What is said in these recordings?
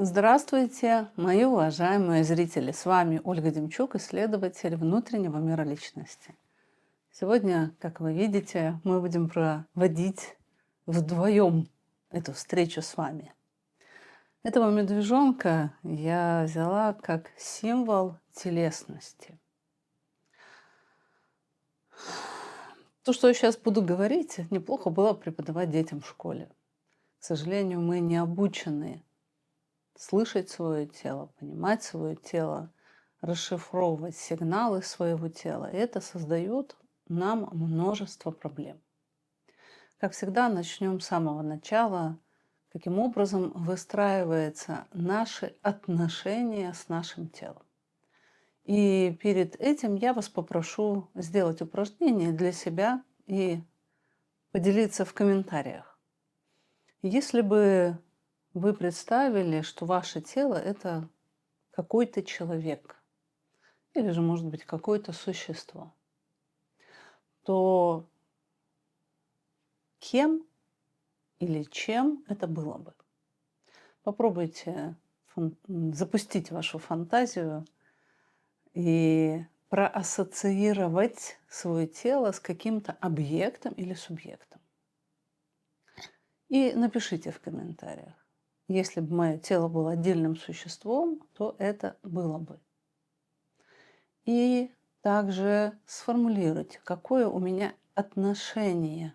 Здравствуйте, мои уважаемые зрители! С вами Ольга Демчук, исследователь внутреннего мира личности. Сегодня, как вы видите, мы будем проводить вдвоем эту встречу с вами. Этого медвежонка я взяла как символ телесности. То, что я сейчас буду говорить, неплохо было преподавать детям в школе. К сожалению, мы не обучены слышать свое тело, понимать свое тело, расшифровывать сигналы своего тела. И это создает нам множество проблем. Как всегда, начнем с самого начала, каким образом выстраиваются наши отношения с нашим телом. И перед этим я вас попрошу сделать упражнение для себя и поделиться в комментариях. Если бы вы представили, что ваше тело – это какой-то человек, или же, может быть, какое-то существо, то кем или чем это было бы? Попробуйте запустить вашу фантазию и проассоциировать свое тело с каким-то объектом или субъектом. И напишите в комментариях. Если бы мое тело было отдельным существом, то это было бы. И также сформулируйте, какое у меня отношение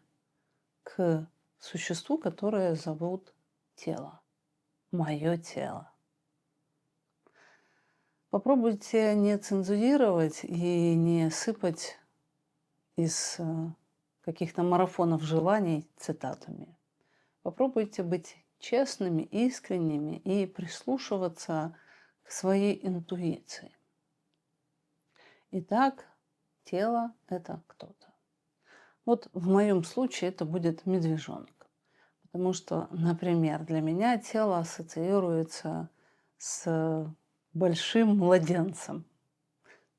к существу, которое зовут тело, мое тело. Попробуйте не цензурировать и не сыпать из каких-то марафонов желаний цитатами. Попробуйте быть честными, искренними и прислушиваться к своей интуиции. Итак, тело – это кто-то. Вот в моем случае это будет медвежонок. Потому что, например, для меня тело ассоциируется с большим младенцем.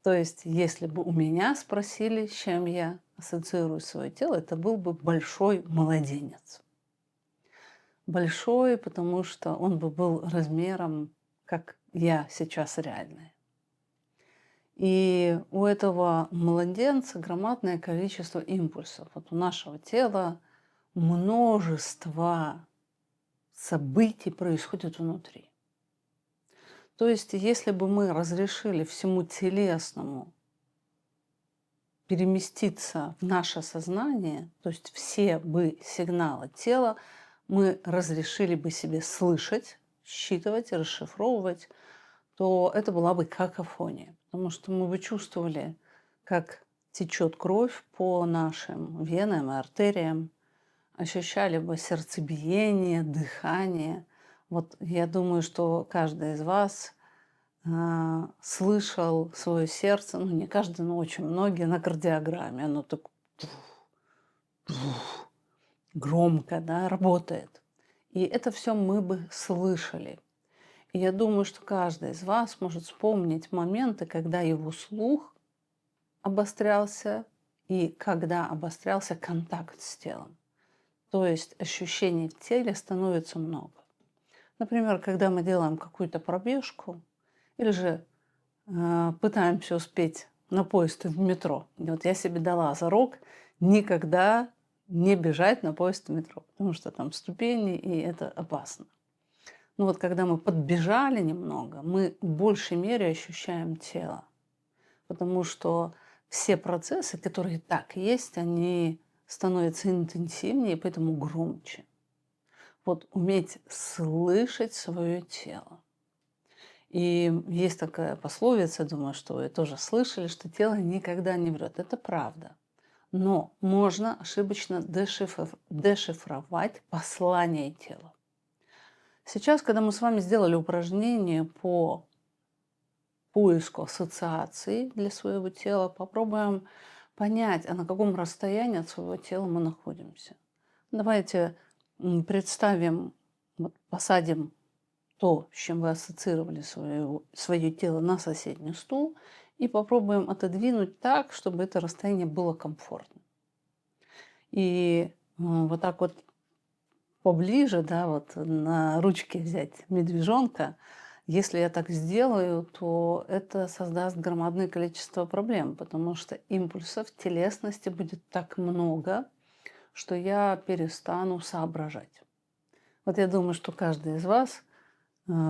То есть, если бы у меня спросили, с чем я ассоциирую свое тело, это был бы большой младенец. Большой, потому что он бы был размером, как я сейчас реальная. И у этого младенца громадное количество импульсов. Вот у нашего тела множество событий происходит внутри. То есть, если бы мы разрешили всему телесному переместиться в наше сознание, то есть все бы сигналы тела, мы разрешили бы себе слышать, считывать, расшифровывать, то это была бы какофония. Потому что мы бы чувствовали, как течет кровь по нашим венам и артериям, ощущали бы сердцебиение, дыхание. Вот я думаю, что каждый из вас слышал свое сердце, ну не каждый, но очень многие на кардиограмме. Оно так громко, да, работает. И это все мы бы слышали. И я думаю, что каждый из вас может вспомнить моменты, когда его слух обострялся и когда обострялся контакт с телом. То есть ощущений в теле становится много. Например, когда мы делаем какую-то пробежку или же пытаемся успеть на поезд в метро. И вот я себе дала зарок никогда не бежать на поезд в метро, потому что там ступени, и это опасно. Но вот когда мы подбежали немного, мы в большей мере ощущаем тело, потому что все процессы, которые так есть, они становятся интенсивнее, и поэтому громче. Вот уметь слышать свое тело. И есть такая пословица, думаю, что вы тоже слышали, что тело никогда не врет. Это правда. Но можно ошибочно дешифровать послание тела. Сейчас, когда мы с вами сделали упражнение по поиску ассоциаций для своего тела, попробуем понять, а на каком расстоянии от своего тела мы находимся. Давайте представим, вот посадим то, с чем вы ассоциировали свое тело, на соседний стул, и попробуем отодвинуть так, чтобы это расстояние было комфортным. И вот так вот поближе, да, вот на ручки взять медвежонка, если я так сделаю, то это создаст громадное количество проблем, потому что импульсов телесности будет так много, что я перестану соображать. Вот я думаю, что каждый из вас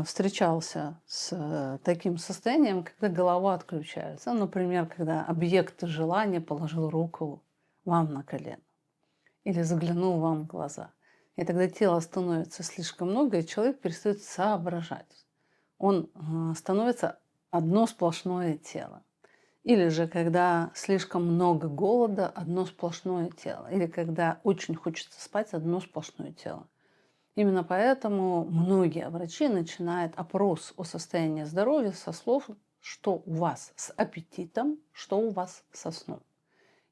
встречался с таким состоянием, когда голова отключается. Ну, например, когда объект желания положил руку вам на колено или заглянул вам в глаза. И тогда тело становится слишком много, и человек перестает соображать. Он становится одно сплошное тело. Или же когда слишком много голода, одно сплошное тело. Или когда очень хочется спать, одно сплошное тело. Именно поэтому многие врачи начинают опрос о состоянии здоровья со слов, что у вас с аппетитом, что у вас со сном.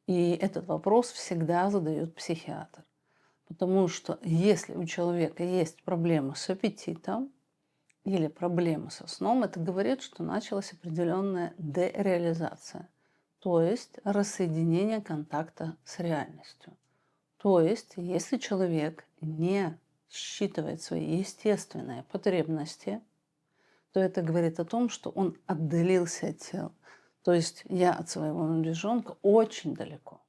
И этот вопрос всегда задает психиатр. Потому что если у человека есть проблемы с аппетитом или проблемы со сном, это говорит, что началась определенная дереализация, то есть рассоединение контакта с реальностью. То есть, если человек не считывает свои естественные потребности, то это говорит о том, что он отдалился от тела. То есть я от своего медвежонка очень далеко.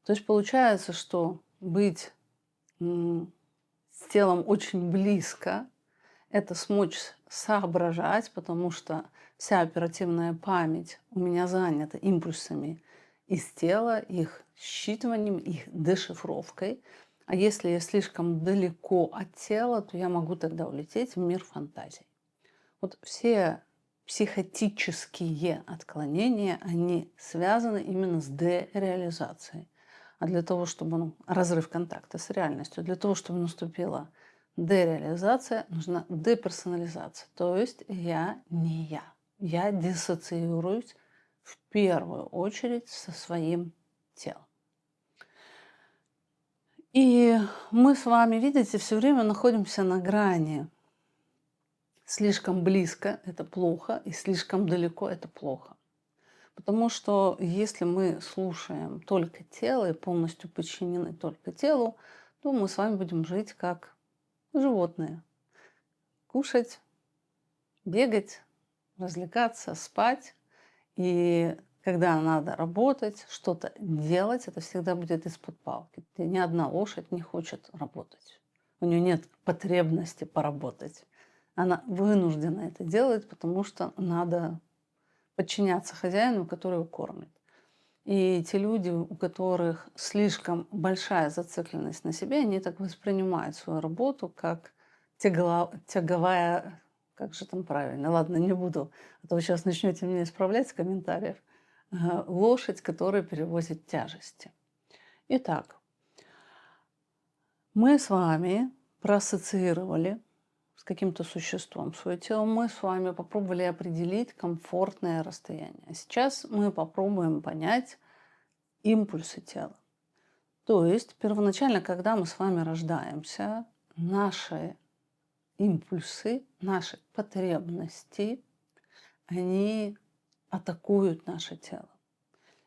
То есть получается, что быть с телом очень близко — это смочь соображать, потому что вся оперативная память у меня занята импульсами из тела, их считыванием, их дешифровкой. А если я слишком далеко от тела, то я могу тогда улететь в мир фантазий. Вот все психотические отклонения, они связаны именно с дереализацией. А для того, чтобы разрыв контакта с реальностью, для того, чтобы наступила дереализация, нужна деперсонализация. То есть я не я. Я диссоциируюсь в первую очередь со своим телом. И мы с вами, видите, все время находимся на грани. Слишком близко — это плохо, и слишком далеко — это плохо. Потому что если мы слушаем только тело и полностью подчинены только телу, то мы с вами будем жить как животные. Кушать, бегать, развлекаться, спать. И когда надо работать, что-то делать, это всегда будет из-под палки. Ни одна лошадь не хочет работать. У нее нет потребности поработать. Она вынуждена это делать, потому что надо подчиняться хозяину, который его кормит. И те люди, у которых слишком большая зацикленность на себе, они так воспринимают свою работу как тяговая, как же там правильно, ладно, не буду, а то вы сейчас начнете меня исправлять с комментариев, лошадь, которая перевозит тяжести. Итак, мы с вами проассоциировали с каким-то существом свое тело, мы с вами попробовали определить комфортное расстояние. А сейчас мы попробуем понять импульсы тела. То есть первоначально, когда мы с вами рождаемся, наши импульсы, наши потребности, они атакуют наше тело.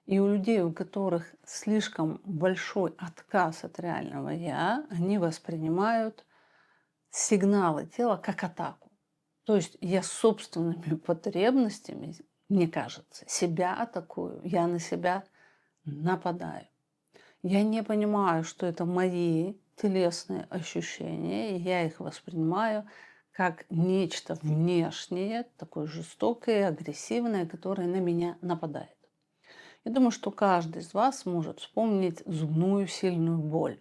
И у людей, у которых слишком большой отказ от реального «я», они воспринимают сигналы тела как атаку. То есть я собственными потребностями, мне кажется, себя атакую, я на себя нападаю. Я не понимаю, что это мои телесные ощущения, и я их воспринимаю как нечто внешнее, такое жестокое, агрессивное, которое на меня нападает. Я думаю, что каждый из вас может вспомнить зубную сильную боль.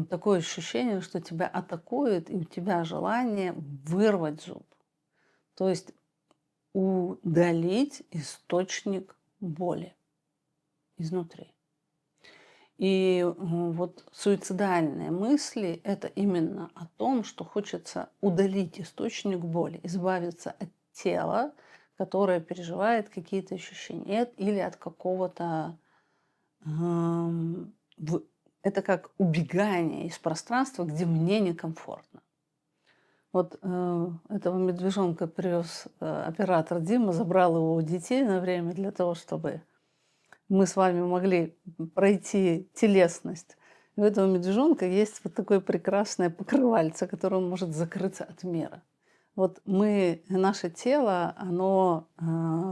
Такое ощущение, что тебя атакует, и у тебя желание вырвать зуб. То есть удалить источник боли изнутри. И вот суицидальные мысли — это именно о том, что хочется удалить источник боли, избавиться от тела, которое переживает какие-то ощущения, или от какого-то... Это как убегание из пространства, где мне некомфортно. Вот этого медвежонка привез оператор Дима, забрал его у детей на время для того, чтобы мы с вами могли пройти телесность У этого медвежонка есть вот такое прекрасное покрывальце, которое он может закрыться от мира. Вот наше тело, оно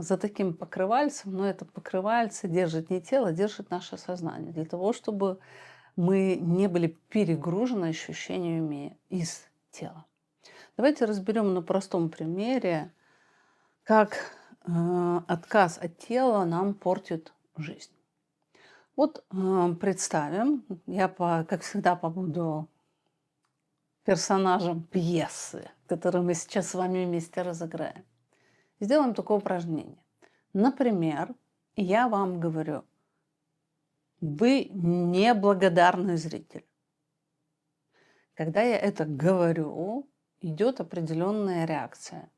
за таким покрывальцем, но это покрывальце держит не тело, держит наше сознание, для того, чтобы мы не были перегружены ощущениями из тела. Давайте разберем на простом примере, как отказ от тела нам портит жизнь. Вот представим, как всегда, побуду персонажем пьесы, которую мы сейчас с вами вместе разыграем. Сделаем такое упражнение. Например, я вам говорю, вы неблагодарный зритель. Когда я это говорю, идет определенная реакция.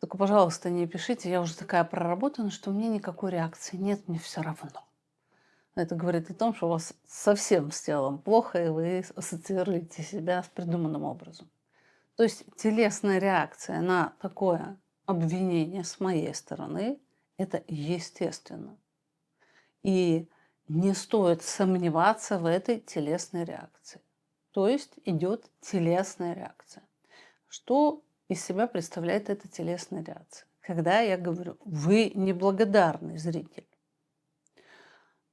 Только, пожалуйста, не пишите, я уже такая проработана, что у меня никакой реакции нет, мне все равно. Это говорит о том, что у вас совсем с телом плохо, и вы ассоциируете себя с придуманным образом. То есть телесная реакция на такое обвинение с моей стороны – это естественно. И не стоит сомневаться в этой телесной реакции. То есть идет телесная реакция. Что из себя представляет эта телесная реакция? Когда я говорю, вы неблагодарный зритель,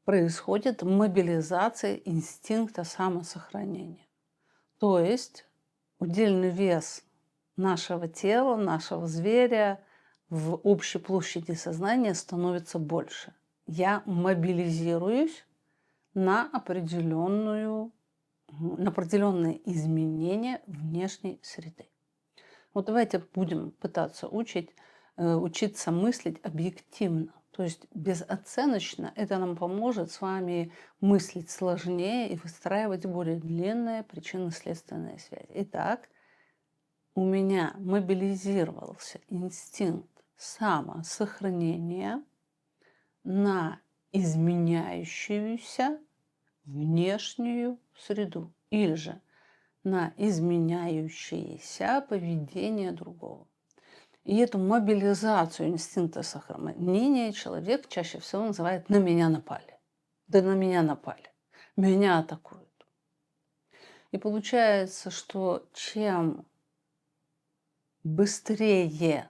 происходит мобилизация инстинкта самосохранения. То есть удельный вес нашего тела, нашего зверя в общей площади сознания становится больше. Я мобилизируюсь на определенные изменения внешней среды. Вот давайте будем пытаться учиться мыслить объективно. То есть безоценочно это нам поможет с вами мыслить сложнее и выстраивать более длинные причинно-следственные связи. Итак, у меня мобилизировался инстинкт самосохранения на изменяющуюся внешнюю среду или же на изменяющееся поведение другого. И эту мобилизацию инстинкта сохранения человек чаще всего называет «на меня напали». Да на меня напали. Меня атакуют. И получается, что чем быстрее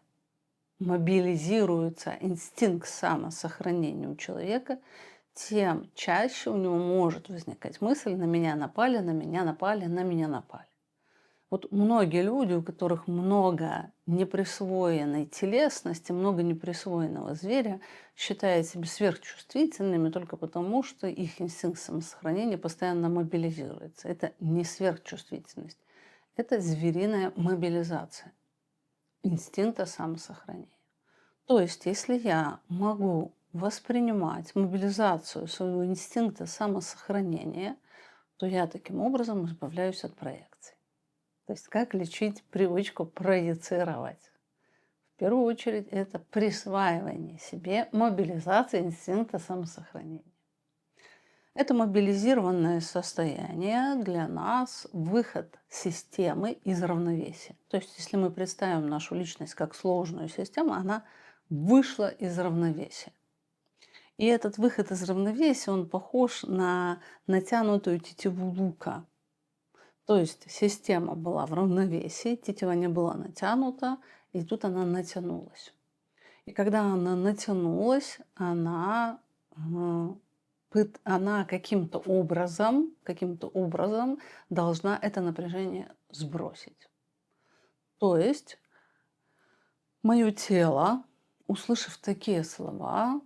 мобилизируется инстинкт самосохранения у человека, тем чаще у него может возникать мысль «на меня напали, на меня напали, на меня напали». Вот многие люди, у которых много неприсвоенной телесности, много неприсвоенного зверя, считают себя сверхчувствительными только потому, что их инстинкт самосохранения постоянно мобилизируется. Это не сверхчувствительность, это звериная мобилизация инстинкта самосохранения. То есть, если я могу воспринимать мобилизацию своего инстинкта самосохранения, то я таким образом избавляюсь от проекций. То есть как лечить привычку проецировать? В первую очередь это присваивание себе мобилизации инстинкта самосохранения. Это мобилизированное состояние для нас выход системы из равновесия. То есть если мы представим нашу личность как сложную систему, она вышла из равновесия. И этот выход из равновесия, он похож на натянутую тетиву лука. То есть система была в равновесии, тетива не была натянута, и тут она натянулась. И когда она натянулась, она каким-то образом должна это напряжение сбросить. То есть мое тело, услышав такие слова,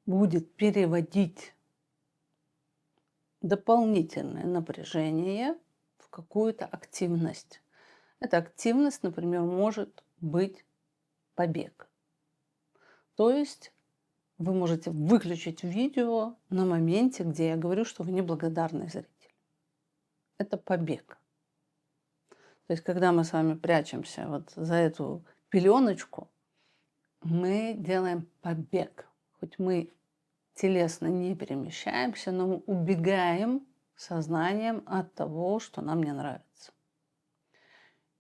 будет переводить дополнительное напряжение в какую-то активность. Эта активность, например, может быть побег. То есть вы можете выключить видео на моменте, где я говорю, что вы неблагодарный зритель. Это побег. То есть когда мы с вами прячемся вот за эту пеленочку, мы делаем побег. Хоть мы телесно не перемещаемся, но мы убегаем сознанием от того, что нам не нравится.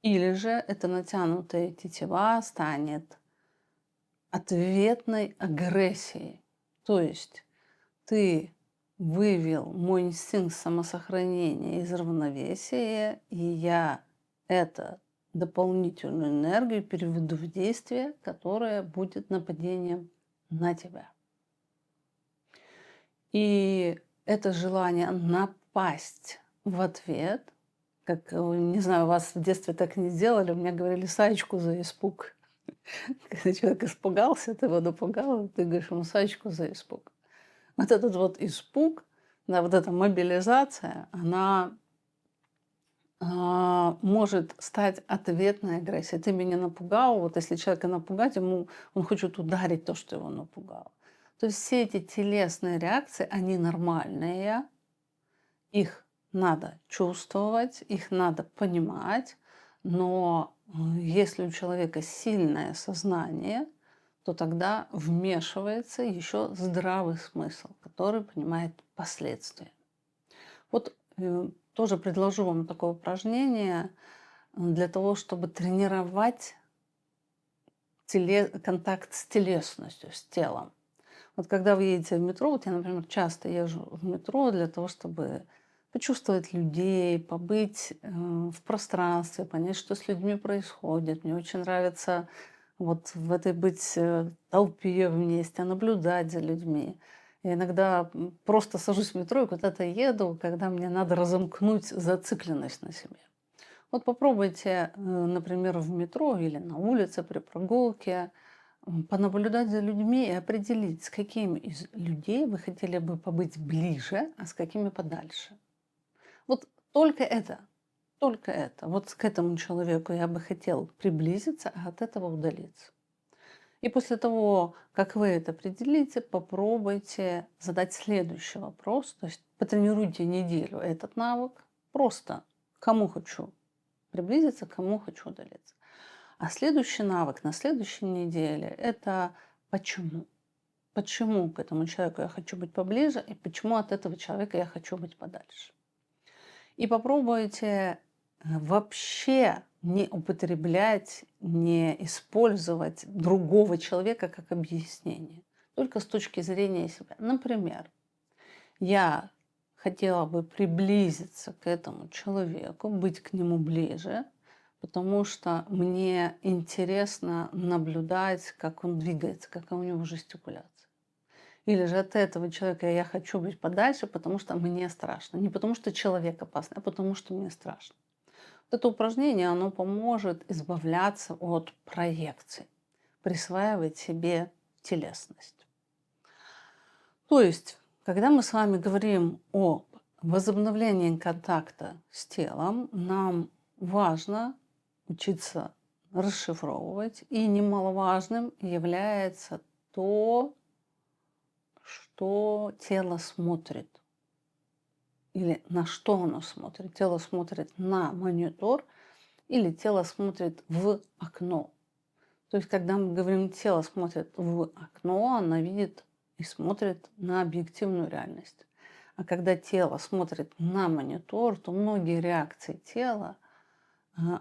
Или же эта натянутая тетива станет ответной агрессией. То есть ты вывел мой инстинкт самосохранения из равновесия, и я это дополнительную энергию переведу в действие, которое будет нападением на тебя. И это желание напасть в ответ, как, не знаю, у вас в детстве так не сделали, у меня говорили «саечку за испуг». Когда человек испугался, ты его напугал, ты говоришь ему «саечку за испуг». Вот этот вот испуг, да, вот эта мобилизация, она может стать ответной агрессией. Ты меня напугал, вот если человека напугать, он хочет ударить то, что его напугало. То есть все эти телесные реакции, они нормальные, их надо чувствовать, их надо понимать, но если у человека сильное сознание, то тогда вмешивается еще здравый смысл, который понимает последствия. Вот тоже предложу вам такое упражнение для того, чтобы тренировать контакт с телесностью, с телом. Вот когда вы едете в метро, вот я, например, часто езжу в метро для того, чтобы почувствовать людей, побыть в пространстве, понять, что с людьми происходит. Мне очень нравится вот в этой быть толпе вместе, наблюдать за людьми. Я иногда просто сажусь в метро и куда-то еду, когда мне надо разомкнуть зацикленность на себе. Вот попробуйте, например, в метро или на улице при прогулке понаблюдать за людьми и определить, с какими из людей вы хотели бы побыть ближе, а с какими подальше. Вот только это, только это. Вот к этому человеку я бы хотел приблизиться, а от этого удалиться. И после того, как вы это определите, попробуйте задать следующий вопрос. То есть потренируйте неделю этот навык. Просто кому хочу приблизиться, кому хочу удалиться. А следующий навык на следующей неделе – это почему. Почему к этому человеку я хочу быть поближе и почему от этого человека я хочу быть подальше. И попробуйте вообще не употреблять, не использовать другого человека как объяснение, только с точки зрения себя. Например, я хотела бы приблизиться к этому человеку, быть к нему ближе, потому что мне интересно наблюдать, как он двигается, какая у него жестикуляция. Или же от этого человека я хочу быть подальше, потому что мне страшно. Не потому что человек опасный, а потому что мне страшно. Вот это упражнение, оно поможет избавляться от проекций, присваивать себе телесность. То есть, когда мы с вами говорим о возобновлении контакта с телом, нам важно учиться расшифровывать, и немаловажным является то, что тело смотрит или на что оно смотрит. Тело смотрит на монитор или тело смотрит в окно. То есть, когда мы говорим, тело смотрит в окно, оно видит и смотрит на объективную реальность. А когда тело смотрит на монитор, то многие реакции тела,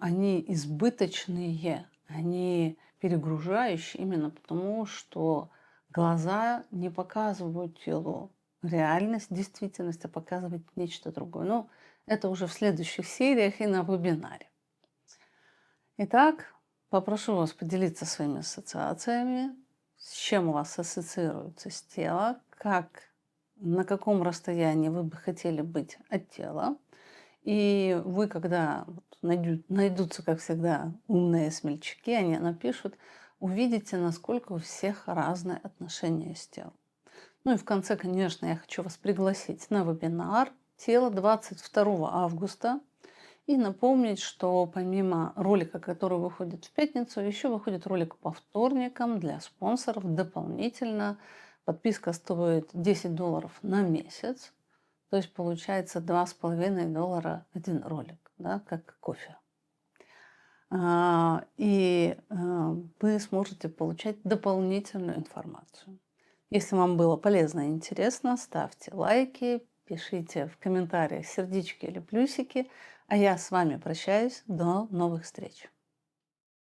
они избыточные, они перегружающие именно потому, что глаза не показывают телу реальность, действительность, а показывают нечто другое. Но это уже в следующих сериях и на вебинаре. Итак, попрошу вас поделиться своими ассоциациями, с чем у вас ассоциируется с тело, на каком расстоянии вы бы хотели быть от тела. И вы, когда найдутся, как всегда, умные смельчаки, они напишут, увидите, насколько у всех разное отношение с телом. Ну и в конце, конечно, я хочу вас пригласить на вебинар «Тело» 22 августа. И напомнить, что помимо ролика, который выходит в пятницу, еще выходит ролик по вторникам для спонсоров дополнительно. Подписка стоит $10 на месяц. То есть получается $2,5 один ролик, да, как кофе. И вы сможете получать дополнительную информацию. Если вам было полезно и интересно, ставьте лайки, пишите в комментариях сердечки или плюсики. А я с вами прощаюсь. До новых встреч.